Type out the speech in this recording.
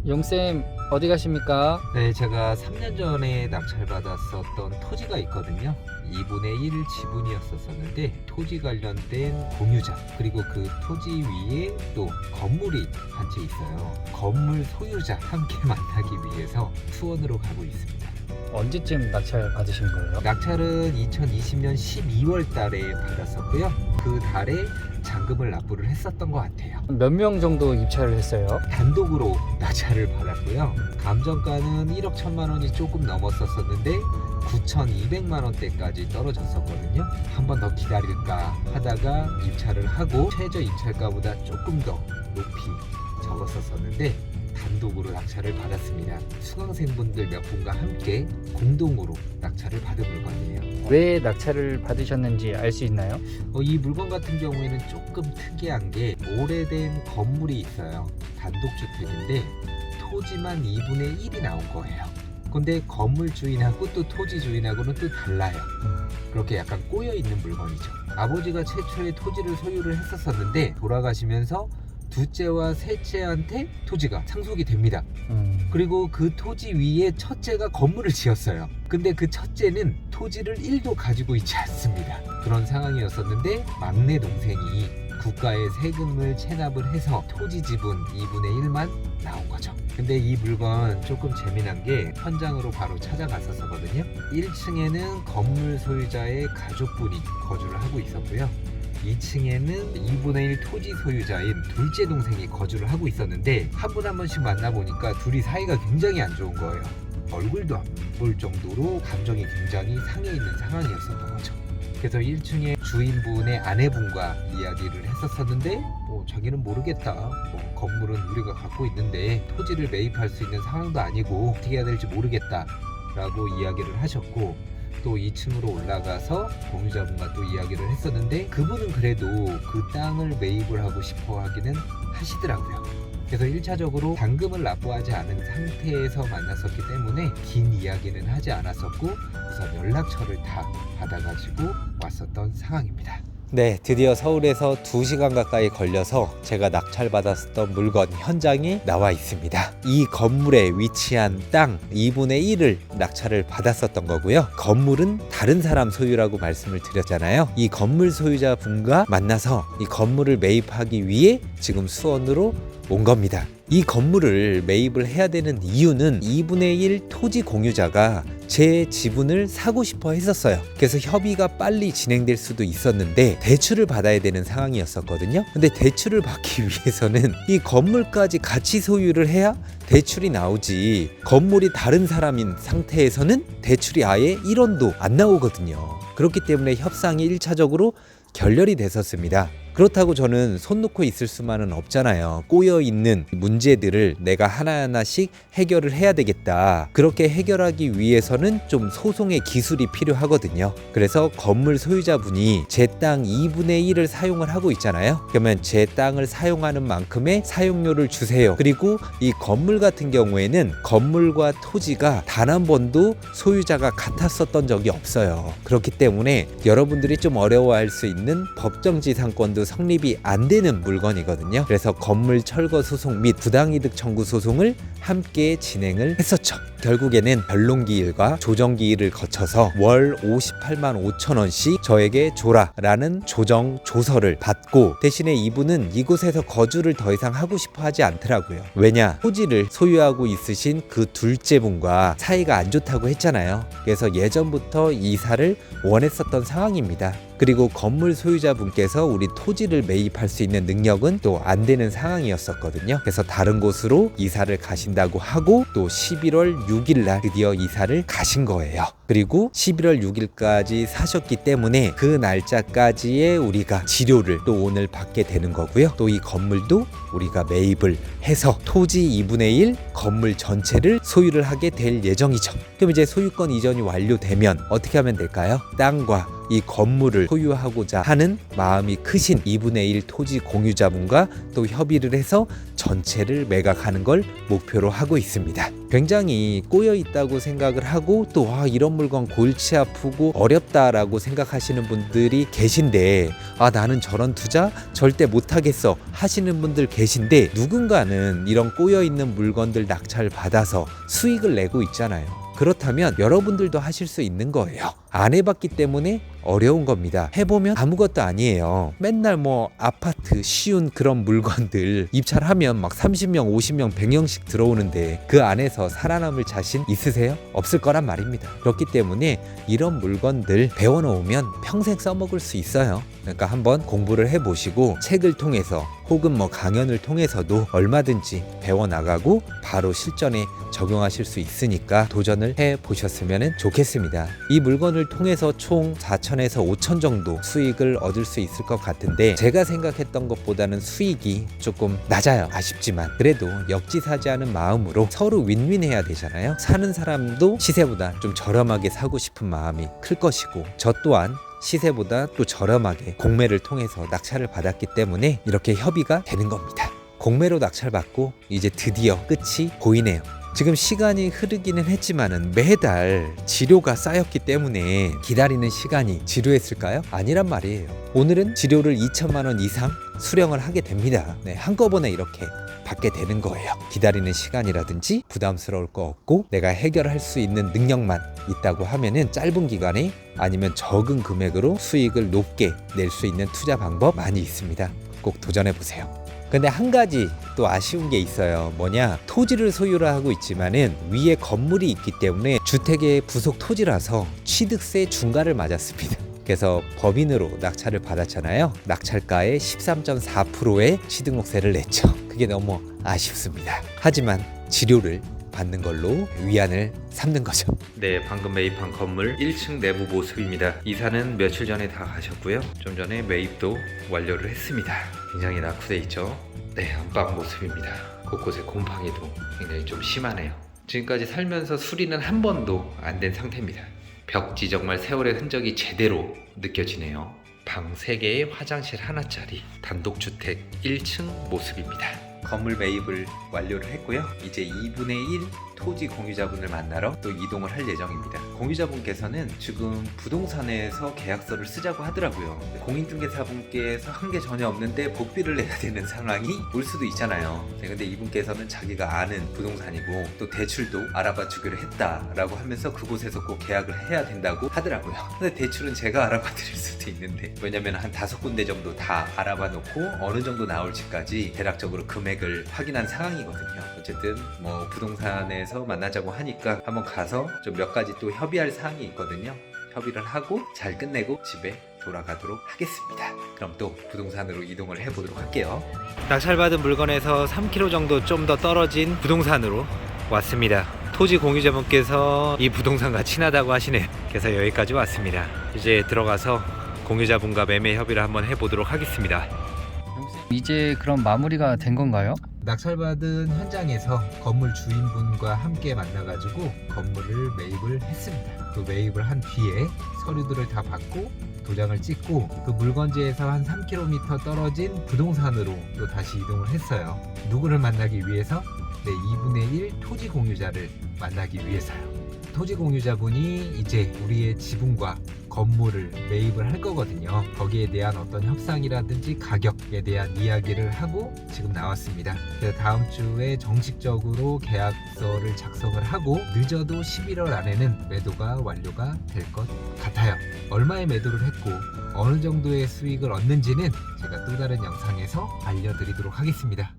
용쌤 어디 가십니까? 네, 제가 3년 전에 낙찰받았었던 토지가 있거든요. 2분의 1 지분이었었는데 토지 관련된 공유자 그리고 그 토지 위에 또 건물이 한 채 있어요. 건물 소유자 함께 만나기 위해서 수원으로 가고 있습니다. 언제쯤 낙찰 받으신 거예요? 낙찰은 2020년 12월 달에 받았었고요. 그 달에 잔금을 납부를 했었던 것 같아요. 몇 명 정도 입찰을 했어요? 단독으로 낙찰을 받았고요. 감정가는 1억 1천만 원이 조금 넘었었는데 9,200만 원대까지 떨어졌었거든요. 한 번 더 기다릴까 하다가 입찰을 하고 최저 입찰가보다 조금 더 높이 적었었는데 단독으로 낙찰을 받았습니다. 수강생분들 몇 분과 함께 공동으로 낙찰을 받은 물건이에요. 왜 낙찰을 받으셨는지 알 수 있나요? 이 물건 같은 경우에는 조금 특이한 게 오래된 건물이 있어요. 단독주택인데 토지만 2분의 1이 나온 거예요. 근데 건물 주인하고 또 토지 주인하고는 또 달라요. 그렇게 약간 꼬여있는 물건이죠. 아버지가 최초에 토지를 소유를 했었는데 돌아가시면서 둘째와 셋째한테 토지가 상속이 됩니다. 그리고 그 토지 위에 첫째가 건물을 지었어요. 근데 그 첫째는 토지를 1도 가지고 있지 않습니다. 그런 상황이었었는데 막내 동생이 국가에 세금을 체납을 해서 토지 지분 2분의 1만 나온 거죠. 근데 이 물건 조금 재미난 게 현장으로 바로 찾아갔었거든요. 1층에는 건물 소유자의 가족분이 거주를 하고 있었고요. 2층에는 2분의 1 토지 소유자인 둘째 동생이 거주를 하고 있었는데 한 분 한 번씩 만나보니까 둘이 사이가 굉장히 안 좋은 거예요. 얼굴도 안 볼 정도로 감정이 굉장히 상해 있는 상황이었었던 거죠. 그래서 1층에 주인분의 아내분과 이야기를 했었는데 자기는 모르겠다. 건물은 우리가 갖고 있는데 토지를 매입할 수 있는 상황도 아니고 어떻게 해야 될지 모르겠다 라고 이야기를 하셨고, 또 2층으로 올라가서 공유자분과 또 이야기를 했었는데 그분은 그래도 그 땅을 매입을 하고 싶어 하기는 하시더라고요. 그래서 1차적으로 잔금을 납부하지 않은 상태에서 만났었기 때문에 긴 이야기는 하지 않았었고 우선 연락처를 다 받아가지고 왔었던 상황입니다. 네, 드디어 서울에서 2시간 가까이 걸려서 제가 낙찰받았던 물건 현장이 나와 있습니다. 이 건물에 위치한 땅 2분의 1을 낙찰을 받았었던 거고요. 건물은 다른 사람 소유라고 말씀을 드렸잖아요. 이 건물 소유자 분과 만나서 이 건물을 매입하기 위해 지금 수원으로 온 겁니다. 이 건물을 매입을 해야 되는 이유는 2분의 1 토지 공유자가 제 지분을 사고 싶어 했었어요. 그래서 협의가 빨리 진행될 수도 있었는데 대출을 받아야 되는 상황이었었거든요. 근데 대출을 받기 위해서는 이 건물까지 같이 소유를 해야 대출이 나오지, 건물이 다른 사람인 상태에서는 대출이 아예 1원도 안 나오거든요. 그렇기 때문에 협상이 1차적으로 결렬이 됐었습니다. 그렇다고 저는 손 놓고 있을 수만은 없잖아요. 꼬여있는 문제들을 내가 하나하나씩 해결을 해야 되겠다. 그렇게 해결하기 위해서는 좀 소송의 기술이 필요하거든요. 그래서 건물 소유자분이 제 땅 2분의 1을 사용을 하고 있잖아요. 그러면 제 땅을 사용하는 만큼의 사용료를 주세요. 그리고 이 건물 같은 경우에는 건물과 토지가 단 한 번도 소유자가 같았었던 적이 없어요. 그렇기 때문에 여러분들이 좀 어려워할 수 있는 법정지상권도 성립이 안 되는 물건이거든요. 그래서 건물 철거 소송 및 부당이득 청구 소송을 함께 진행을 했었죠. 결국에는 변론기일과 조정기일을 거쳐서 월 58만 5천 원씩 저에게 줘라라는 조정 조서를 받고, 대신에 이분은 이곳에서 거주를 더 이상 하고 싶어 하지 않더라고요. 왜냐? 토지를 소유하고 있으신 그 둘째 분과 사이가 안 좋다고 했잖아요. 그래서 예전부터 이사를 원했었던 상황입니다. 그리고 건물 소유자분께서 우리 토지를 매입할 수 있는 능력은 또 안 되는 상황이었었거든요. 그래서 다른 곳으로 이사를 가신다고 하고 또 11월 6일 날 드디어 이사를 가신 거예요. 그리고 11월 6일까지 사셨기 때문에 그 날짜까지의 우리가 지료를 또 오늘 받게 되는 거고요. 또 이 건물도 우리가 매입을 해서 토지 2분의 1 건물 전체를 소유를 하게 될 예정이죠. 그럼 이제 소유권 이전이 완료되면 어떻게 하면 될까요? 땅과 이 건물을 소유하고자 하는 마음이 크신 2분의 1 토지 공유자분과 또 협의를 해서 전체를 매각하는 걸 목표로 하고 있습니다. 굉장히 꼬여 있다고 생각을 하고 또 이런 물건 골치 아프고 어렵다라고 생각하시는 분들이 계신데 나는 저런 투자 절대 못하겠어 하시는 분들 계신데, 누군가는 이런 꼬여 있는 물건들 낙찰 받아서 수익을 내고 있잖아요. 그렇다면 여러분들도 하실 수 있는 거예요. 안 해봤기 때문에 어려운 겁니다. 해보면 아무것도 아니에요. 맨날 아파트 쉬운 그런 물건들 입찰하면 막 30명, 50명, 100명씩 들어오는데 그 안에서 살아남을 자신 있으세요? 없을 거란 말입니다. 그렇기 때문에 이런 물건들 배워놓으면 평생 써먹을 수 있어요. 그러니까 한번 공부를 해보시고 책을 통해서 혹은 강연을 통해서도 얼마든지 배워나가고 바로 실전에 적용하실 수 있으니까 도전을 해보셨으면 좋겠습니다. 이 물건을 통해서 총 4천에서 5천 정도 수익을 얻을 수 있을 것 같은데, 제가 생각했던 것보다는 수익이 조금 낮아요. 아쉽지만 그래도 역지사지하는 마음으로 서로 윈윈해야 되잖아요. 사는 사람도 시세보다 좀 저렴하게 사고 싶은 마음이 클 것이고, 저 또한 시세보다 또 저렴하게 공매를 통해서 낙찰을 받았기 때문에 이렇게 협의가 되는 겁니다. 공매로 낙찰받고 이제 드디어 끝이 보이네요. 지금 시간이 흐르기는 했지만은 매달 지료가 쌓였기 때문에 기다리는 시간이 지루했을까요? 아니란 말이에요. 오늘은 지료를 2천만 원 이상 수령을 하게 됩니다. 한꺼번에 이렇게 받게 되는 거예요. 기다리는 시간이라든지 부담스러울 거 없고 내가 해결할 수 있는 능력만 있다고 하면은 짧은 기간에 아니면 적은 금액으로 수익을 높게 낼 수 있는 투자 방법 많이 있습니다. 꼭 도전해 보세요. 근데 한 가지 또 아쉬운 게 있어요. 뭐냐, 토지를 소유를 하고 있지만은 위에 건물이 있기 때문에 주택의 부속 토지라서 취득세 중과를 맞았습니다. 그래서 법인으로 낙찰을 받았잖아요. 낙찰가의 13.4%의 취등록세를 냈죠. 그게 너무 아쉽습니다. 하지만 지료를 받는 걸로 위안을 삼는 거죠. 네, 방금 매입한 건물 1층 내부 모습입니다. 이사는 며칠 전에 다 가셨고요. 좀 전에 매입도 완료를 했습니다. 굉장히 낙후돼 있죠. 네, 안방 모습입니다. 곳곳에 곰팡이도 굉장히 좀 심하네요. 지금까지 살면서 수리는 한 번도 안 된 상태입니다. 벽지 정말 세월의 흔적이 제대로 느껴지네요. 방 3개에 화장실 하나짜리 단독주택 1층 모습입니다. 건물 매입을 완료를 했고요. 이제 2분의 1 토지 공유자분을 만나러 또 이동을 할 예정입니다. 공유자분께서는 지금 부동산에서 계약서를 쓰자고 하더라고요. 공인중개사분께서 한 게 전혀 없는데 복비를 내야 되는 상황이 올 수도 있잖아요. 근데 이분께서는 자기가 아는 부동산이고 또 대출도 알아봐 주기로 했다라고 하면서 그곳에서 꼭 계약을 해야 된다고 하더라고요. 근데 대출은 제가 알아봐 드릴 수도 있는데, 왜냐면 한 5군데 정도 다 알아봐 놓고 어느 정도 나올지까지 대략적으로 금액을 확인한 상황이거든요. 어쨌든 부동산에서 만나자고 하니까 한번 가서 좀 몇 가지 또 협의할 사항이 있거든요. 협의를 하고 잘 끝내고 집에 돌아가도록 하겠습니다. 그럼 또 부동산으로 이동을 해보도록 할게요. 낙찰받은 물건에서 3km 정도 좀 더 떨어진 부동산으로 왔습니다. 토지 공유자분께서 이 부동산과 친하다고 하시네요. 그래서 여기까지 왔습니다. 이제 들어가서 공유자분과 매매 협의를 한번 해보도록 하겠습니다. 이제 그럼 마무리가 된 건가요? 낙찰받은 현장에서 건물 주인분과 함께 만나가지고 건물을 매입을 했습니다. 그 매입을 한 뒤에 서류들을 다 받고 도장을 찍고 그 물건지에서 한 3km 떨어진 부동산으로 또 다시 이동을 했어요. 누구를 만나기 위해서? 2분의 1 토지 공유자를 만나기 위해서요. 토지 공유자분이 이제 우리의 지분과 건물을 매입을 할 거거든요. 거기에 대한 어떤 협상이라든지 가격에 대한 이야기를 하고 지금 나왔습니다. 그래서 다음 주에 정식적으로 계약서를 작성을 하고 늦어도 11월 안에는 매도가 완료가 될 것 같아요. 얼마에 매도를 했고 어느 정도의 수익을 얻는지는 제가 또 다른 영상에서 알려드리도록 하겠습니다.